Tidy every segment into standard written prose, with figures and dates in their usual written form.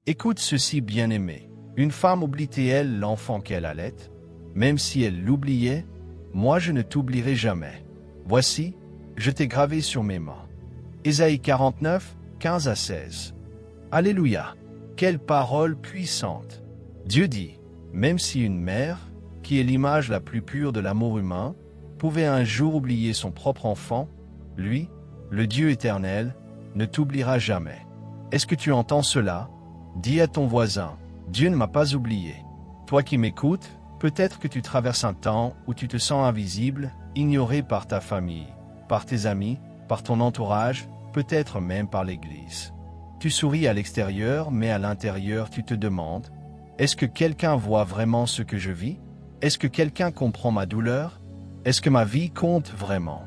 Écoute ceci, bien-aimé. Une femme oublie-t-elle l'enfant qu'elle allait? Même si elle l'oubliait, moi je ne t'oublierai jamais. Voici, je t'ai gravé sur mes mains. Ésaïe 49, 15 à 16. Alléluia! Quelle parole puissante! Dieu dit, même si une mère, qui est l'image la plus pure de l'amour humain, pouvait un jour oublier son propre enfant, lui, le Dieu éternel, ne t'oubliera jamais. Est-ce que tu entends cela? Dis à ton voisin, Dieu ne m'a pas oublié. Toi qui m'écoutes, peut-être que tu traverses un temps où tu te sens invisible, ignoré par ta famille, par tes amis, par ton entourage, peut-être même par l'Église. Tu souris à l'extérieur, mais à l'intérieur tu te demandes, est-ce que quelqu'un voit vraiment ce que je vis? Est-ce que quelqu'un comprend ma douleur? Est-ce que ma vie compte vraiment?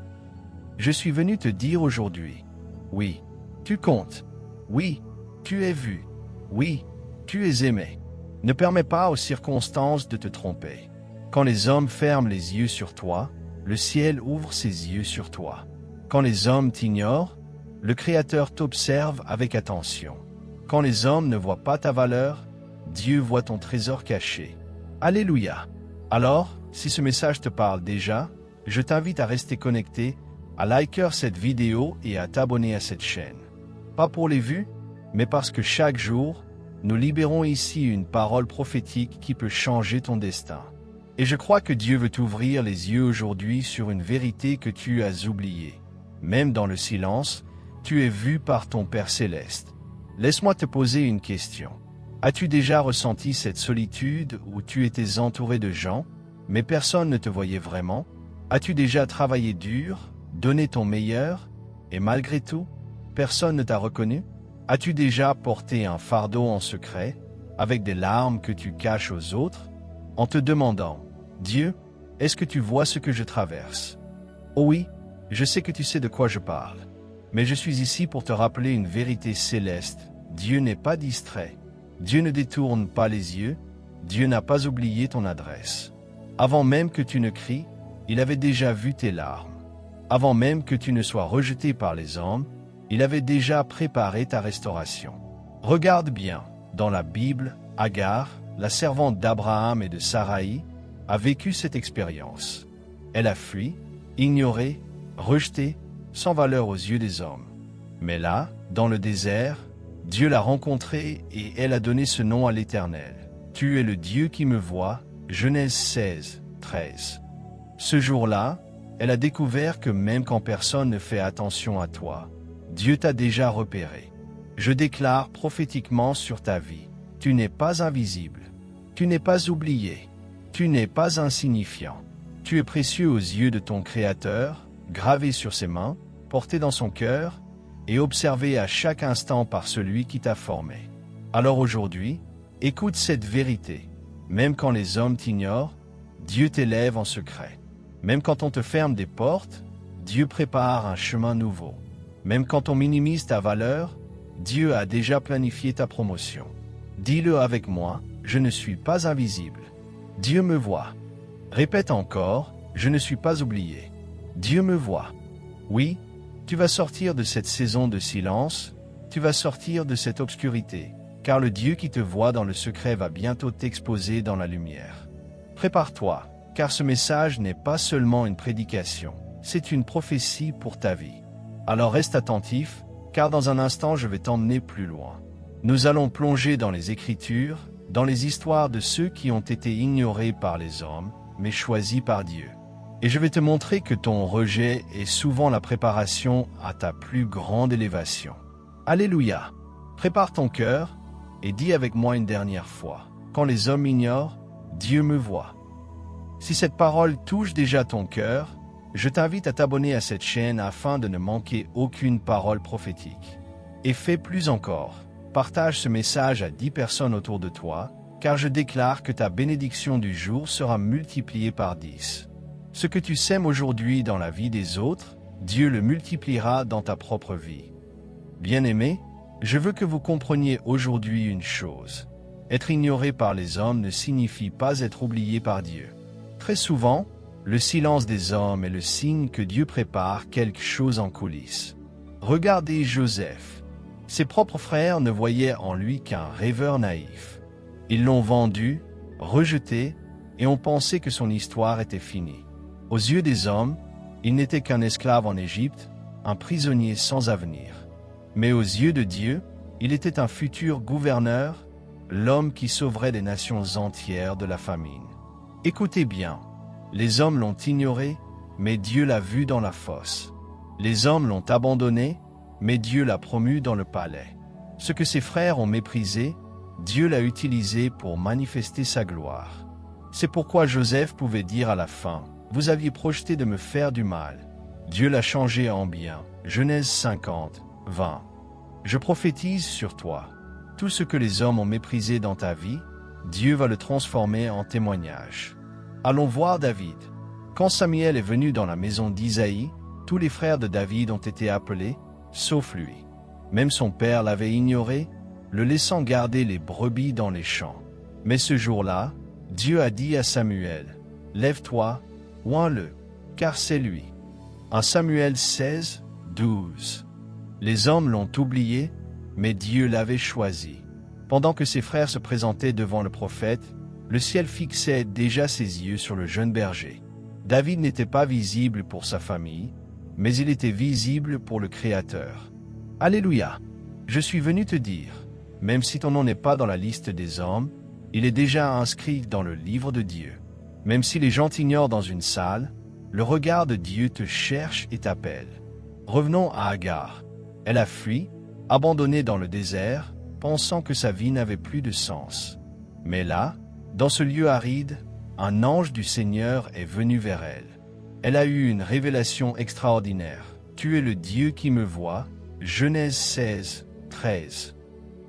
Je suis venu te dire aujourd'hui, oui, tu comptes. Oui, tu es vu. Oui, tu es aimé. Ne permets pas aux circonstances de te tromper. Quand les hommes ferment les yeux sur toi, le ciel ouvre ses yeux sur toi. Quand les hommes t'ignorent, le Créateur t'observe avec attention. Quand les hommes ne voient pas ta valeur, Dieu voit ton trésor caché. Alléluia! Alors, si ce message te parle déjà, je t'invite à rester connecté, à liker cette vidéo et à t'abonner à cette chaîne. Pas pour les vues, mais parce que chaque jour, nous libérons ici une parole prophétique qui peut changer ton destin. Et je crois que Dieu veut t'ouvrir les yeux aujourd'hui sur une vérité que tu as oubliée. Même dans le silence, tu es vu par ton Père céleste. Laisse-moi te poser une question. As-tu déjà ressenti cette solitude où tu étais entouré de gens, mais personne ne te voyait vraiment? As-tu déjà travaillé dur, donné ton meilleur, et malgré tout, personne ne t'a reconnu? As-tu déjà porté un fardeau en secret, avec des larmes que tu caches aux autres, en te demandant, Dieu, est-ce que tu vois ce que je traverse? Oh oui, je sais que tu sais de quoi je parle. Mais je suis ici pour te rappeler une vérité céleste. Dieu n'est pas distrait. Dieu ne détourne pas les yeux. Dieu n'a pas oublié ton adresse. Avant même que tu ne cries, il avait déjà vu tes larmes. Avant même que tu ne sois rejeté par les hommes, il avait déjà préparé ta restauration. Regarde bien, dans la Bible, Agar, la servante d'Abraham et de Saraï, a vécu cette expérience. Elle a fui, ignorée, rejetée, sans valeur aux yeux des hommes. Mais là, dans le désert, Dieu l'a rencontrée et elle a donné ce nom à l'Éternel. Tu es le Dieu qui me voit. Genèse 16, 13. Ce jour-là, elle a découvert que même quand personne ne fait attention à toi, Dieu t'a déjà repéré. Je déclare prophétiquement sur ta vie, tu n'es pas invisible, tu n'es pas oublié, tu n'es pas insignifiant. Tu es précieux aux yeux de ton Créateur, gravé sur ses mains, porté dans son cœur, et observé à chaque instant par celui qui t'a formé. Alors aujourd'hui, écoute cette vérité. Même quand les hommes t'ignorent, Dieu t'élève en secret. Même quand on te ferme des portes, Dieu prépare un chemin nouveau. Même quand on minimise ta valeur, Dieu a déjà planifié ta promotion. Dis-le avec moi, je ne suis pas invisible. Dieu me voit. Répète encore, je ne suis pas oublié. Dieu me voit. Oui, tu vas sortir de cette saison de silence, tu vas sortir de cette obscurité, car le Dieu qui te voit dans le secret va bientôt t'exposer dans la lumière. Prépare-toi, car ce message n'est pas seulement une prédication, c'est une prophétie pour ta vie. Alors reste attentif, car dans un instant je vais t'emmener plus loin. Nous allons plonger dans les Écritures, dans les histoires de ceux qui ont été ignorés par les hommes, mais choisis par Dieu. Et je vais te montrer que ton rejet est souvent la préparation à ta plus grande élévation. Alléluia! Prépare ton cœur et dis avec moi une dernière fois. Quand les hommes ignorent, Dieu me voit. Si cette parole touche déjà ton cœur, je t'invite à t'abonner à cette chaîne afin de ne manquer aucune parole prophétique. Et fais plus encore. Partage ce message à 10 personnes autour de toi, car je déclare que ta bénédiction du jour sera multipliée par 10. Ce que tu sèmes aujourd'hui dans la vie des autres, Dieu le multipliera dans ta propre vie. Bien-aimés, je veux que vous compreniez aujourd'hui une chose. Être ignoré par les hommes ne signifie pas être oublié par Dieu. Très souvent, le silence des hommes est le signe que Dieu prépare quelque chose en coulisses. Regardez Joseph. Ses propres frères ne voyaient en lui qu'un rêveur naïf. Ils l'ont vendu, rejeté, et ont pensé que son histoire était finie. Aux yeux des hommes, il n'était qu'un esclave en Égypte, un prisonnier sans avenir. Mais aux yeux de Dieu, il était un futur gouverneur, l'homme qui sauverait des nations entières de la famine. Écoutez bien, les hommes l'ont ignoré, mais Dieu l'a vu dans la fosse. Les hommes l'ont abandonné, mais Dieu l'a promu dans le palais. Ce que ses frères ont méprisé, Dieu l'a utilisé pour manifester sa gloire. C'est pourquoi Joseph pouvait dire à la fin, « Vous aviez projeté de me faire du mal. Dieu l'a changé en bien. » Genèse 50, 20. Je prophétise sur toi. Tout ce que les hommes ont méprisé dans ta vie, Dieu va le transformer en témoignage. Allons voir David. Quand Samuel est venu dans la maison d'Isaïe, tous les frères de David ont été appelés, sauf lui. Même son père l'avait ignoré, le laissant garder les brebis dans les champs. Mais ce jour-là, Dieu a dit à Samuel, « Lève-toi, oins-le, car c'est lui. » 1 Samuel 16, 12. Les hommes l'ont oublié, mais Dieu l'avait choisi. Pendant que ses frères se présentaient devant le prophète, le ciel fixait déjà ses yeux sur le jeune berger. David n'était pas visible pour sa famille, mais il était visible pour le Créateur. Alléluia! Je suis venu te dire, même si ton nom n'est pas dans la liste des hommes, il est déjà inscrit dans le livre de Dieu. Même si les gens t'ignorent dans une salle, le regard de Dieu te cherche et t'appelle. Revenons à Agar. Elle a fui, abandonnée dans le désert, pensant que sa vie n'avait plus de sens. Mais là, dans ce lieu aride, un ange du Seigneur est venu vers elle. Elle a eu une révélation extraordinaire. « Tu es le Dieu qui me voit » Genèse 16, 13.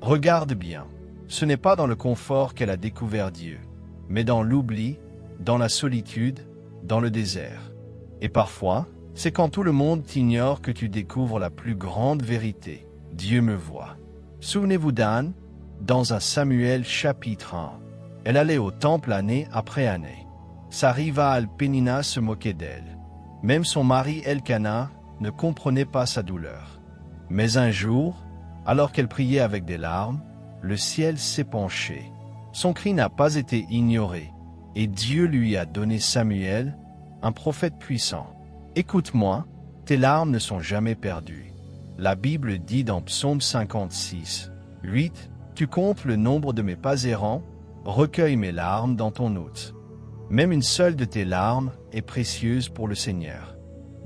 Regarde bien, ce n'est pas dans le confort qu'elle a découvert Dieu, mais dans l'oubli, dans la solitude, dans le désert. Et parfois, c'est quand tout le monde t'ignore que tu découvres la plus grande vérité. Dieu me voit. Souvenez-vous d'Anne, dans 1 Samuel chapitre 1. Elle allait au temple année après année. Sa rivale Pénina se moquait d'elle. Même son mari Elkana ne comprenait pas sa douleur. Mais un jour, alors qu'elle priait avec des larmes, le ciel s'est penché. Son cri n'a pas été ignoré, et Dieu lui a donné Samuel, un prophète puissant. Écoute-moi, tes larmes ne sont jamais perdues. La Bible dit dans Psaume 56, 8, « Tu comptes le nombre de mes pas errants, recueille mes larmes dans ton hôte. » Même une seule de tes larmes est précieuse pour le Seigneur.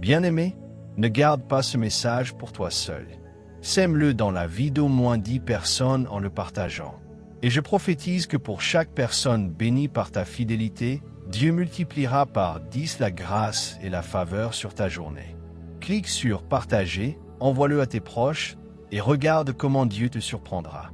Bien-aimé, ne garde pas ce message pour toi seul. Sème-le dans la vie d'au moins 10 personnes en le partageant. Et je prophétise que pour chaque personne bénie par ta fidélité, Dieu multipliera par 10 la grâce et la faveur sur ta journée. Clique sur « Partager », envoie-le à tes proches et regarde comment Dieu te surprendra.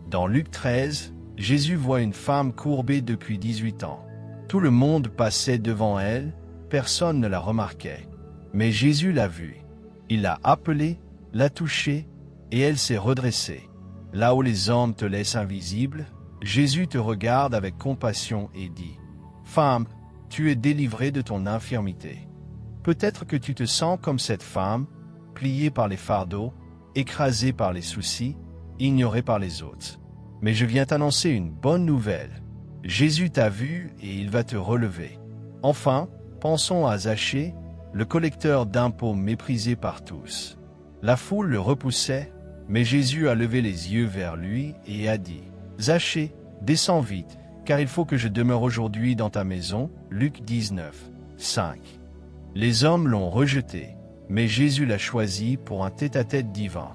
Dans Luc 13, Jésus voit une femme courbée depuis 18 ans. Tout le monde passait devant elle, personne ne la remarquait. Mais Jésus l'a vue. Il l'a appelée, l'a touchée, et elle s'est redressée. Là où les hommes te laissent invisible, Jésus te regarde avec compassion et dit, « Femme, tu es délivrée de ton infirmité. » Peut-être que tu te sens comme cette femme, pliée par les fardeaux, écrasée par les soucis, ignorée par les autres. Mais je viens t'annoncer une bonne nouvelle. Jésus t'a vu et il va te relever. Enfin, pensons à Zachée, le collecteur d'impôts méprisé par tous. La foule le repoussait, mais Jésus a levé les yeux vers lui et a dit, « Zachée, descends vite, car il faut que je demeure aujourd'hui dans ta maison. » Luc 19, 5. Les hommes l'ont rejeté, mais Jésus l'a choisi pour un tête-à-tête divin.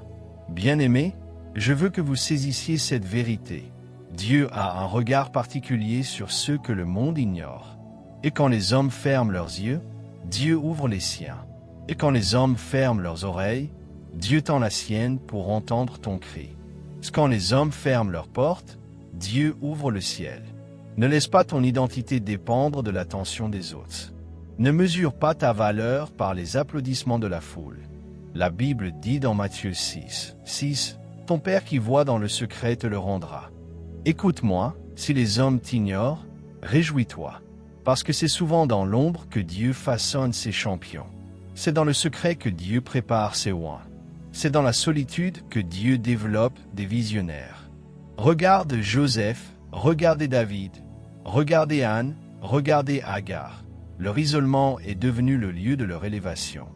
Bien-aimés, je veux que vous saisissiez cette vérité. Dieu a un regard particulier sur ceux que le monde ignore. Et quand les hommes ferment leurs yeux, Dieu ouvre les siens. Et quand les hommes ferment leurs oreilles, Dieu tend la sienne pour entendre ton cri. Quand les hommes ferment leurs portes, Dieu ouvre le ciel. Ne laisse pas ton identité dépendre de l'attention des autres. Ne mesure pas ta valeur par les applaudissements de la foule. La Bible dit dans Matthieu 6, 6, « Ton Père qui voit dans le secret te le rendra. » Écoute-moi, si les hommes t'ignorent, réjouis-toi, parce que c'est souvent dans l'ombre que Dieu façonne ses champions. C'est dans le secret que Dieu prépare ses oins. C'est dans la solitude que Dieu développe des visionnaires. Regarde Joseph, regardez David, regardez Anne, regardez Agar. Leur isolement est devenu le lieu de leur élévation.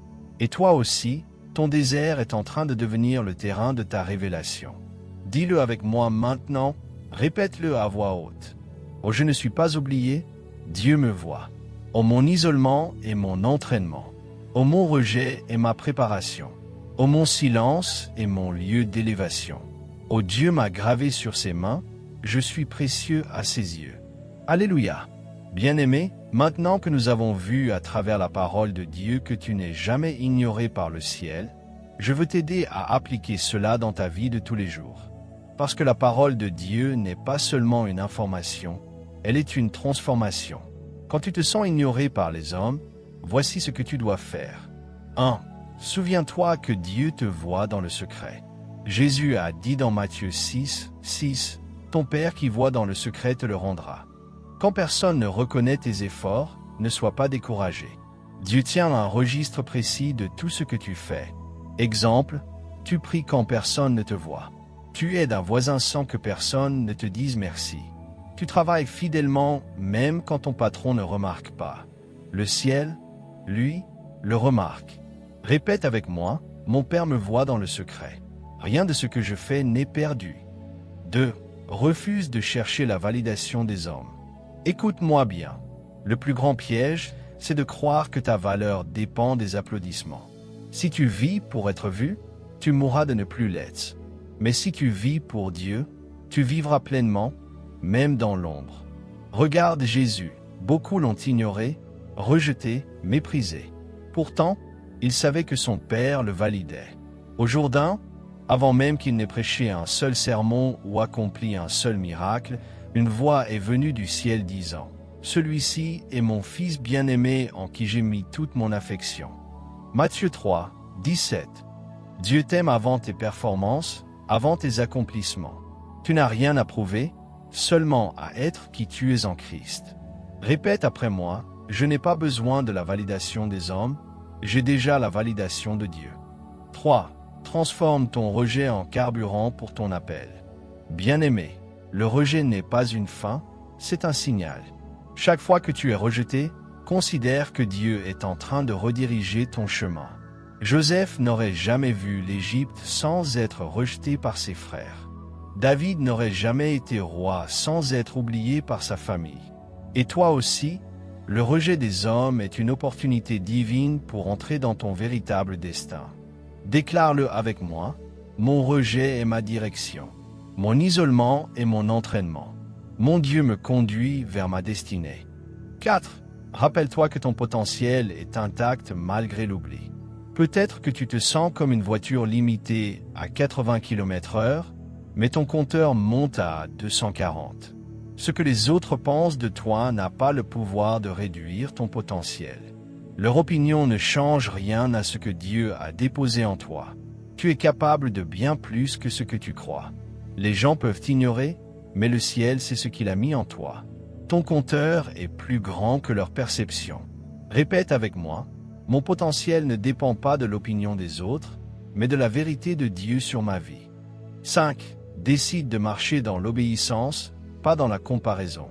Et toi aussi, ton désert est en train de devenir le terrain de ta révélation. Dis-le avec moi maintenant, répète-le à voix haute. Oh, je ne suis pas oublié, Dieu me voit. Oh, mon isolement est mon entraînement. Oh, mon rejet est ma préparation. Oh, mon silence est mon lieu d'élévation. Oh, Dieu m'a gravé sur ses mains, je suis précieux à ses yeux. Alléluia. Bien-aimé, maintenant que nous avons vu à travers la parole de Dieu que tu n'es jamais ignoré par le ciel, je veux t'aider à appliquer cela dans ta vie de tous les jours. Parce que la parole de Dieu n'est pas seulement une information, elle est une transformation. Quand tu te sens ignoré par les hommes, voici ce que tu dois faire. 1. Souviens-toi que Dieu te voit dans le secret. Jésus a dit dans Matthieu 6, 6, « Ton Père qui voit dans le secret te le rendra. » Quand personne ne reconnaît tes efforts, ne sois pas découragé. Dieu tient un registre précis de tout ce que tu fais. Exemple, tu pries quand personne ne te voit. Tu aides un voisin sans que personne ne te dise merci. Tu travailles fidèlement même quand ton patron ne remarque pas. Le ciel, lui, le remarque. Répète avec moi, mon Père me voit dans le secret. Rien de ce que je fais n'est perdu. 2. Refuse de chercher la validation des hommes. Écoute-moi bien. Le plus grand piège, c'est de croire que ta valeur dépend des applaudissements. Si tu vis pour être vu, tu mourras de ne plus l'être. Mais si tu vis pour Dieu, tu vivras pleinement, même dans l'ombre. Regarde Jésus. Beaucoup l'ont ignoré, rejeté, méprisé. Pourtant, il savait que son Père le validait. Au Jourdain, avant même qu'il n'ait prêché un seul sermon ou accompli un seul miracle, une voix est venue du ciel disant « Celui-ci est mon Fils bien-aimé en qui j'ai mis toute mon affection. » Matthieu 3, 17. Dieu t'aime avant tes performances, avant tes accomplissements. Tu n'as rien à prouver, seulement à être qui tu es en Christ. Répète après moi, je n'ai pas besoin de la validation des hommes, j'ai déjà la validation de Dieu. 3. Transforme ton rejet en carburant pour ton appel. Bien-aimé, le rejet n'est pas une fin, c'est un signal. Chaque fois que tu es rejeté, considère que Dieu est en train de rediriger ton chemin. Joseph n'aurait jamais vu l'Égypte sans être rejeté par ses frères. David n'aurait jamais été roi sans être oublié par sa famille. Et toi aussi, le rejet des hommes est une opportunité divine pour entrer dans ton véritable destin. Déclare-le avec moi, mon rejet est ma direction. Mon isolement est mon entraînement. Mon Dieu me conduit vers ma destinée. 4. Rappelle-toi que ton potentiel est intact malgré l'oubli. Peut-être que tu te sens comme une voiture limitée à 80 km/h, mais ton compteur monte à 240. Ce que les autres pensent de toi n'a pas le pouvoir de réduire ton potentiel. Leur opinion ne change rien à ce que Dieu a déposé en toi. Tu es capable de bien plus que ce que tu crois. Les gens peuvent t'ignorer, mais le ciel sait ce qu'il a mis en toi. Ton compteur est plus grand que leur perception. Répète avec moi, mon potentiel ne dépend pas de l'opinion des autres, mais de la vérité de Dieu sur ma vie. 5. Décide de marcher dans l'obéissance, pas dans la comparaison.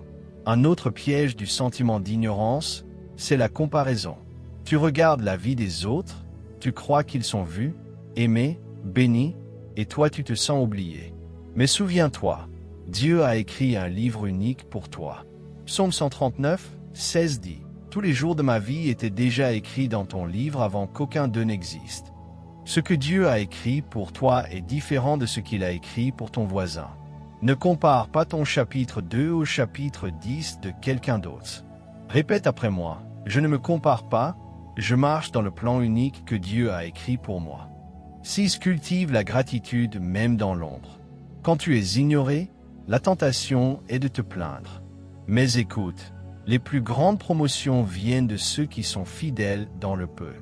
Un autre piège du sentiment d'ignorance, c'est la comparaison. Tu regardes la vie des autres, tu crois qu'ils sont vus, aimés, bénis, et toi tu te sens oublié. Mais souviens-toi, Dieu a écrit un livre unique pour toi. Psaume 139, 16 dit « Tous les jours de ma vie étaient déjà écrits dans ton livre avant qu'aucun d'eux n'existe. » Ce que Dieu a écrit pour toi est différent de ce qu'il a écrit pour ton voisin. Ne compare pas ton chapitre 2 au chapitre 10 de quelqu'un d'autre. Répète après moi, je ne me compare pas, je marche dans le plan unique que Dieu a écrit pour moi. 6. Cultive la gratitude même dans l'ombre. Quand tu es ignoré, la tentation est de te plaindre. Mais écoute, les plus grandes promotions viennent de ceux qui sont fidèles dans le peu.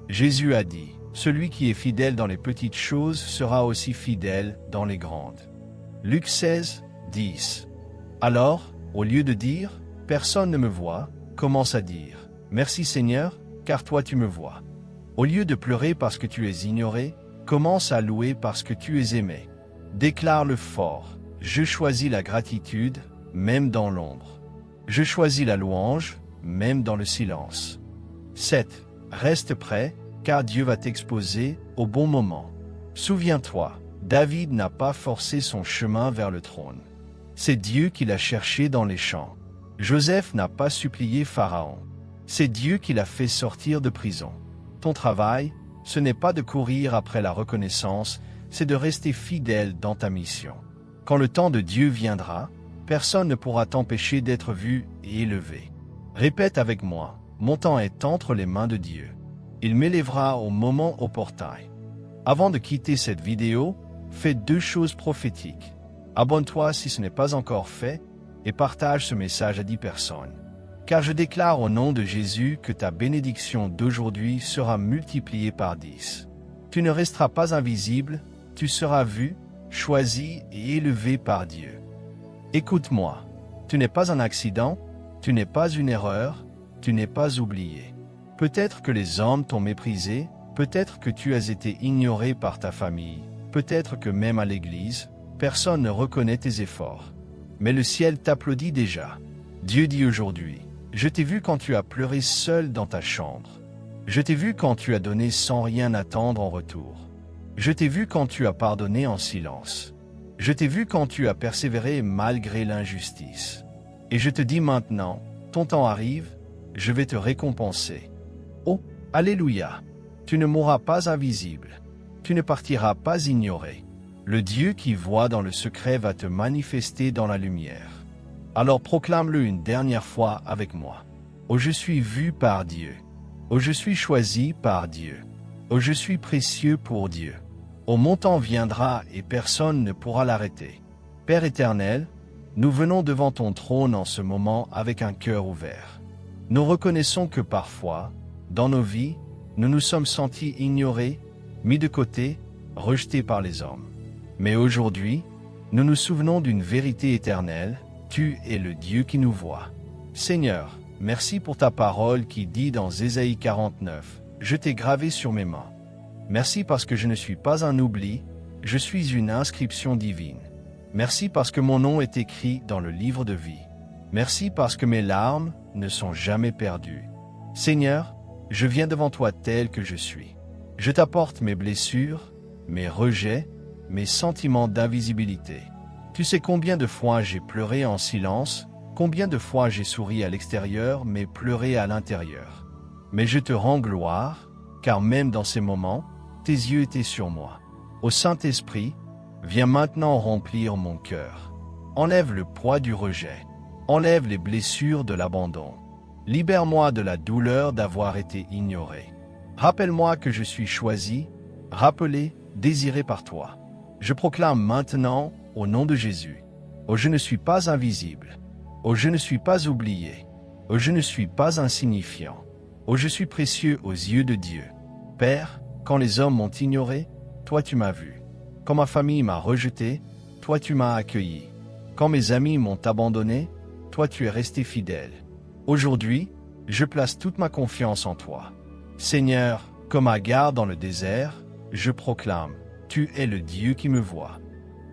Jésus a dit, celui qui est fidèle dans les petites choses sera aussi fidèle dans les grandes. Luc 16, 10. Alors, au lieu de dire « Personne ne me voit », commence à dire « Merci Seigneur, car toi tu me vois ». Au lieu de pleurer parce que tu es ignoré, Commence à louer parce que tu es aimé. Déclare-le fort. Je choisis la gratitude, même dans l'ombre. Je choisis la louange, même dans le silence. 7. Reste prêt, car Dieu va t'exposer au bon moment. Souviens-toi, David n'a pas forcé son chemin vers le trône. C'est Dieu qui l'a cherché dans les champs. Joseph n'a pas supplié Pharaon. C'est Dieu qui l'a fait sortir de prison. Ton travail, ce n'est pas de courir après la reconnaissance, c'est de rester fidèle dans ta mission. Quand le temps de Dieu viendra, personne ne pourra t'empêcher d'être vu et élevé. Répète avec moi, mon temps est entre les mains de Dieu. Il m'élèvera au moment opportun. Avant de quitter cette vidéo, fais 2 choses prophétiques. Abonne-toi si ce n'est pas encore fait et partage ce message à 10 personnes. Car je déclare au nom de Jésus que ta bénédiction d'aujourd'hui sera multipliée par 10. Tu ne resteras pas invisible, tu seras vu, choisi et élevé par Dieu. Écoute-moi, tu n'es pas un accident, tu n'es pas une erreur, tu n'es pas oublié. Peut-être que les hommes t'ont méprisé, peut-être que tu as été ignoré par ta famille, peut-être que même à l'église, personne ne reconnaît tes efforts. Mais le ciel t'applaudit déjà. Dieu dit aujourd'hui, je t'ai vu quand tu as pleuré seul dans ta chambre. Je t'ai vu quand tu as donné sans rien attendre en retour. Je t'ai vu quand tu as pardonné en silence. Je t'ai vu quand tu as persévéré malgré l'injustice. Et je te dis maintenant, ton temps arrive, je vais te récompenser. Oh, alléluia! Tu ne mourras pas invisible. Tu ne partiras pas ignoré. Le Dieu qui voit dans le secret va te manifester dans la lumière. Alors proclame-le une dernière fois avec moi. Oh, je suis vu par Dieu. Oh, je suis choisi par Dieu. Oh, je suis précieux pour Dieu. Oh, mon temps viendra et personne ne pourra l'arrêter. Père éternel, nous venons devant ton trône en ce moment avec un cœur ouvert. Nous reconnaissons que parfois, dans nos vies, nous nous sommes sentis ignorés, mis de côté, rejetés par les hommes. Mais aujourd'hui, nous nous souvenons d'une vérité éternelle, tu es le Dieu qui nous voit. Seigneur, merci pour ta parole qui dit dans Ésaïe 49, « Je t'ai gravé sur mes mains ». Merci parce que je ne suis pas un oubli, je suis une inscription divine. Merci parce que mon nom est écrit dans le livre de vie. Merci parce que mes larmes ne sont jamais perdues. Seigneur, je viens devant toi tel que je suis. Je t'apporte mes blessures, mes rejets, mes sentiments d'invisibilité. Tu sais combien de fois j'ai pleuré en silence, combien de fois j'ai souri à l'extérieur mais pleuré à l'intérieur. Mais je te rends gloire, car même dans ces moments, tes yeux étaient sur moi. Ô Saint-Esprit, viens maintenant remplir mon cœur. Enlève le poids du rejet. Enlève les blessures de l'abandon. Libère-moi de la douleur d'avoir été ignoré. Rappelle-moi que je suis choisi, rappelé, désiré par toi. Je proclame maintenant, au nom de Jésus, « Oh, je ne suis pas invisible. Oh, je ne suis pas oublié. Oh, je ne suis pas insignifiant. Oh, je suis précieux aux yeux de Dieu. Père, quand les hommes m'ont ignoré, toi tu m'as vu. Quand ma famille m'a rejeté, toi tu m'as accueilli. Quand mes amis m'ont abandonné, toi tu es resté fidèle. Aujourd'hui, je place toute ma confiance en toi. Seigneur, comme Agar dans le désert, je proclame, tu es le Dieu qui me voit.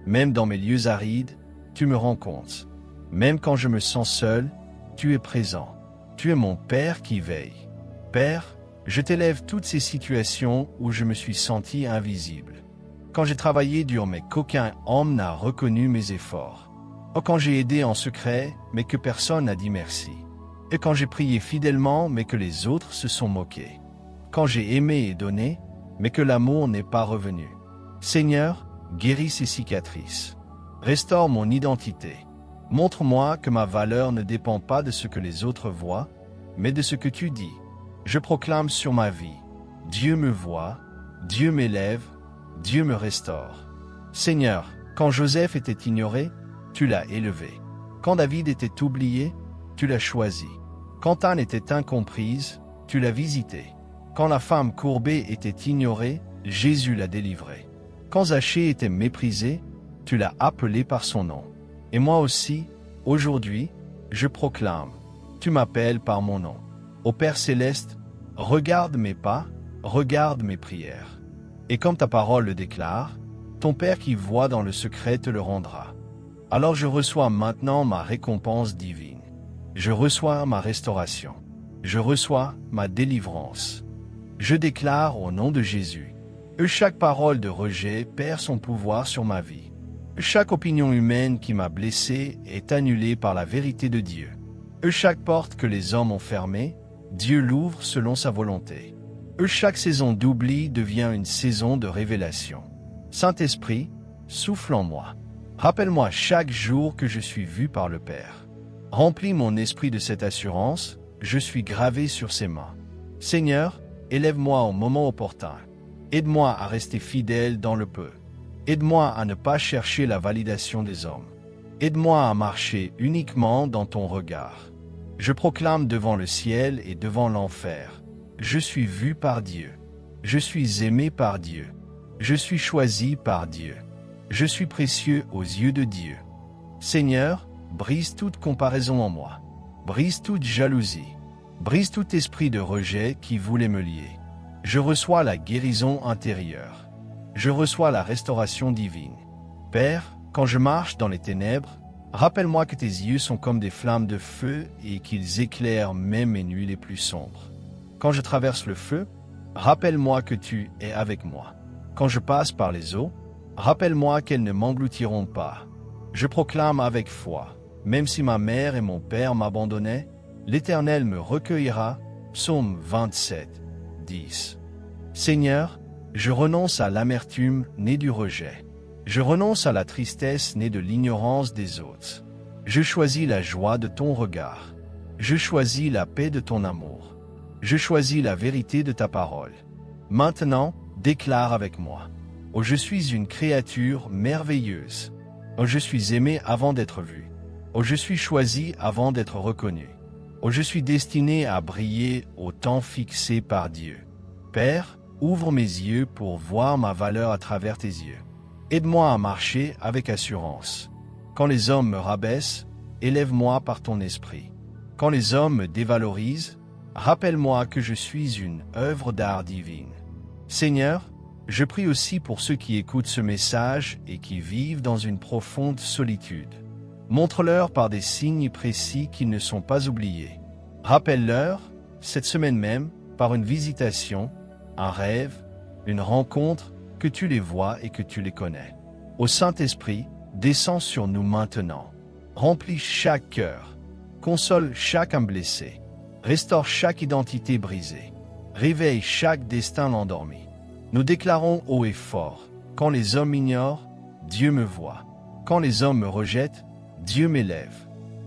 Même dans mes lieux arides, tu me rends compte. Même quand je me sens seul, tu es présent. Tu es mon Père qui veille. Père, je t'élève toutes ces situations où je me suis senti invisible. Quand j'ai travaillé dur mais qu'aucun homme n'a reconnu mes efforts. Ou quand j'ai aidé en secret mais que personne n'a dit merci. Et quand j'ai prié fidèlement mais que les autres se sont moqués. Quand j'ai aimé et donné mais que l'amour n'est pas revenu. Seigneur, guéris ces cicatrices. Restaure mon identité. Montre-moi que ma valeur ne dépend pas de ce que les autres voient, mais de ce que tu dis. Je proclame sur ma vie. Dieu me voit, Dieu m'élève, Dieu me restaure. Seigneur, quand Joseph était ignoré, tu l'as élevé. Quand David était oublié, tu l'as choisi. Quand Anne était incomprise, tu l'as visité. Quand la femme courbée était ignorée, Jésus l'a délivrée. Quand Zachée était méprisé, tu l'as appelé par son nom. Et moi aussi, aujourd'hui, je proclame, tu m'appelles par mon nom. Ô Père céleste, regarde mes pas, regarde mes prières. Et comme ta parole le déclare, ton Père qui voit dans le secret te le rendra. Alors je reçois maintenant ma récompense divine. Je reçois ma restauration. Je reçois ma délivrance. Je déclare au nom de Jésus. Chaque parole de rejet perd son pouvoir sur ma vie. Chaque opinion humaine qui m'a blessé est annulée par la vérité de Dieu. Chaque porte que les hommes ont fermée, Dieu l'ouvre selon sa volonté. Chaque saison d'oubli devient une saison de révélation. Saint-Esprit, souffle en moi. Rappelle-moi chaque jour que je suis vu par le Père. Remplis mon esprit de cette assurance, je suis gravé sur ses mains. Seigneur, élève-moi au moment opportun. Aide-moi à rester fidèle dans le peu. Aide-moi à ne pas chercher la validation des hommes. Aide-moi à marcher uniquement dans ton regard. Je proclame devant le ciel et devant l'enfer. Je suis vu par Dieu. Je suis aimé par Dieu. Je suis choisi par Dieu. Je suis précieux aux yeux de Dieu. Seigneur, brise toute comparaison en moi. Brise toute jalousie. Brise tout esprit de rejet qui voulait me lier. Je reçois la guérison intérieure. Je reçois la restauration divine. Père, quand je marche dans les ténèbres, rappelle-moi que tes yeux sont comme des flammes de feu et qu'ils éclairent même mes nuits les plus sombres. Quand je traverse le feu, rappelle-moi que tu es avec moi. Quand je passe par les eaux, rappelle-moi qu'elles ne m'engloutiront pas. Je proclame avec foi, même si ma mère et mon père m'abandonnaient, l'Éternel me recueillera. Psaume 27, 10. Seigneur, je renonce à l'amertume née du rejet. Je renonce à la tristesse née de l'ignorance des autres. Je choisis la joie de ton regard. Je choisis la paix de ton amour. Je choisis la vérité de ta parole. Maintenant, déclare avec moi. Oh, je suis une créature merveilleuse. Oh, je suis aimé avant d'être vu. Oh, je suis choisi avant d'être reconnu. Oh, je suis destiné à briller au temps fixé par Dieu. Père, ouvre mes yeux pour voir ma valeur à travers tes yeux. Aide-moi à marcher avec assurance. Quand les hommes me rabaissent, élève-moi par ton esprit. Quand les hommes me dévalorisent, rappelle-moi que je suis une œuvre d'art divine. Seigneur, je prie aussi pour ceux qui écoutent ce message et qui vivent dans une profonde solitude. Montre-leur par des signes précis qu'ils ne sont pas oubliés. Rappelle-leur, cette semaine même, par une visitation, un rêve, une rencontre, que tu les vois et que tu les connais. Ô Saint-Esprit, descends sur nous maintenant. Remplis chaque cœur. Console chaque âme blessée. Restaure chaque identité brisée. Réveille chaque destin endormi. Nous déclarons haut et fort, quand les hommes m'ignorent, Dieu me voit. Quand les hommes me rejettent, Dieu m'élève.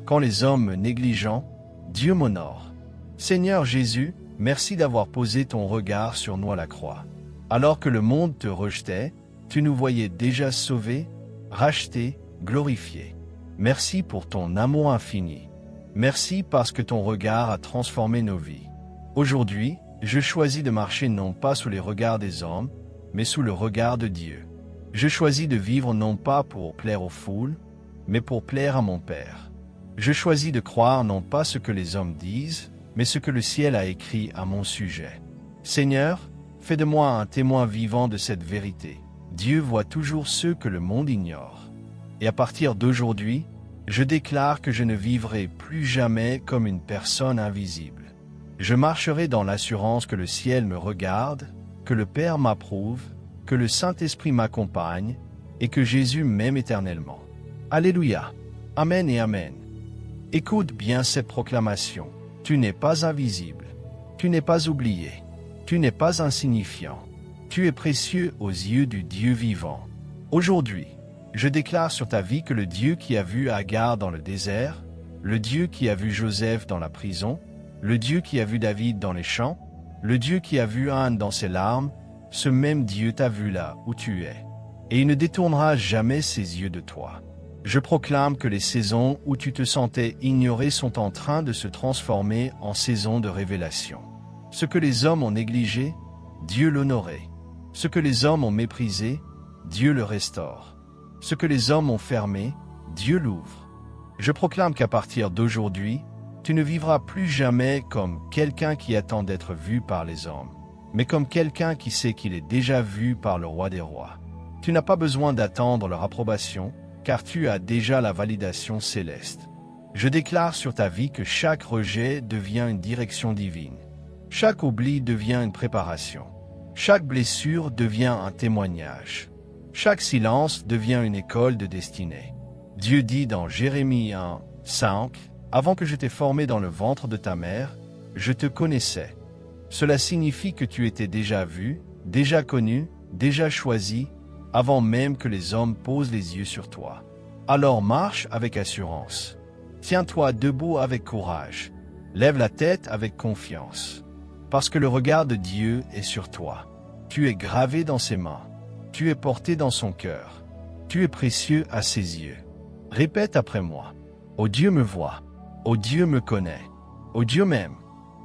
Quand les hommes me négligent, Dieu m'honore. Seigneur Jésus, merci d'avoir posé ton regard sur nous à la croix. Alors que le monde te rejetait, tu nous voyais déjà sauvés, rachetés, glorifiés. Merci pour ton amour infini. Merci parce que ton regard a transformé nos vies. Aujourd'hui, je choisis de marcher non pas sous les regards des hommes, mais sous le regard de Dieu. Je choisis de vivre non pas pour plaire aux foules, mais pour plaire à mon Père. Je choisis de croire non pas ce que les hommes disent, mais ce que le ciel a écrit à mon sujet. Seigneur, fais de moi un témoin vivant de cette vérité. Dieu voit toujours ceux que le monde ignore. Et à partir d'aujourd'hui, je déclare que je ne vivrai plus jamais comme une personne invisible. Je marcherai dans l'assurance que le ciel me regarde, que le Père m'approuve, que le Saint-Esprit m'accompagne et que Jésus m'aime éternellement. Alléluia. Amen et Amen. Écoute bien cette proclamation. Tu n'es pas invisible. Tu n'es pas oublié. Tu n'es pas insignifiant. Tu es précieux aux yeux du Dieu vivant. Aujourd'hui, je déclare sur ta vie que le Dieu qui a vu Agar dans le désert, le Dieu qui a vu Joseph dans la prison, le Dieu qui a vu David dans les champs, le Dieu qui a vu Anne dans ses larmes, ce même Dieu t'a vu là où tu es. Et il ne détournera jamais ses yeux de toi. Je proclame que les saisons où tu te sentais ignoré sont en train de se transformer en saisons de révélation. Ce que les hommes ont négligé, Dieu l'honorait. Ce que les hommes ont méprisé, Dieu le restaure. Ce que les hommes ont fermé, Dieu l'ouvre. Je proclame qu'à partir d'aujourd'hui, tu ne vivras plus jamais comme quelqu'un qui attend d'être vu par les hommes, mais comme quelqu'un qui sait qu'il est déjà vu par le roi des rois. Tu n'as pas besoin d'attendre leur approbation, car tu as déjà la validation céleste. Je déclare sur ta vie que chaque rejet devient une direction divine. Chaque oubli devient une préparation. Chaque blessure devient un témoignage. Chaque silence devient une école de destinée. Dieu dit dans Jérémie 1, 5, « Avant que je t'ai formé dans le ventre de ta mère, je te connaissais. » Cela signifie que tu étais déjà vu, déjà connu, déjà choisi, avant même que les hommes posent les yeux sur toi. Alors marche avec assurance. Tiens-toi debout avec courage. Lève la tête avec confiance. Parce que le regard de Dieu est sur toi. Tu es gravé dans ses mains. Tu es porté dans son cœur. Tu es précieux à ses yeux. Répète après moi. Oh Dieu me voit. Oh Dieu me connaît. Oh Dieu m'aime.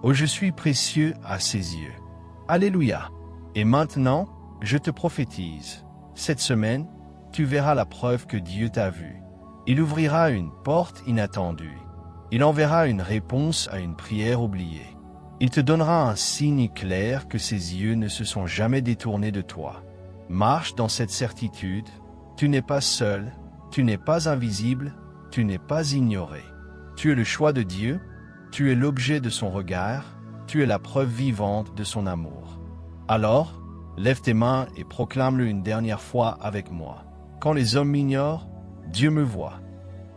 Oh je suis précieux à ses yeux. Alléluia. Et maintenant, je te prophétise. Cette semaine, tu verras la preuve que Dieu t'a vu. Il ouvrira une porte inattendue. Il enverra une réponse à une prière oubliée. Il te donnera un signe clair que ses yeux ne se sont jamais détournés de toi. Marche dans cette certitude. Tu n'es pas seul, tu n'es pas invisible, tu n'es pas ignoré. Tu es le choix de Dieu, tu es l'objet de son regard, tu es la preuve vivante de son amour. Alors, lève tes mains et proclame-le une dernière fois avec moi. Quand les hommes m'ignorent, Dieu me voit.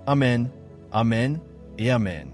Amen, Amen et Amen.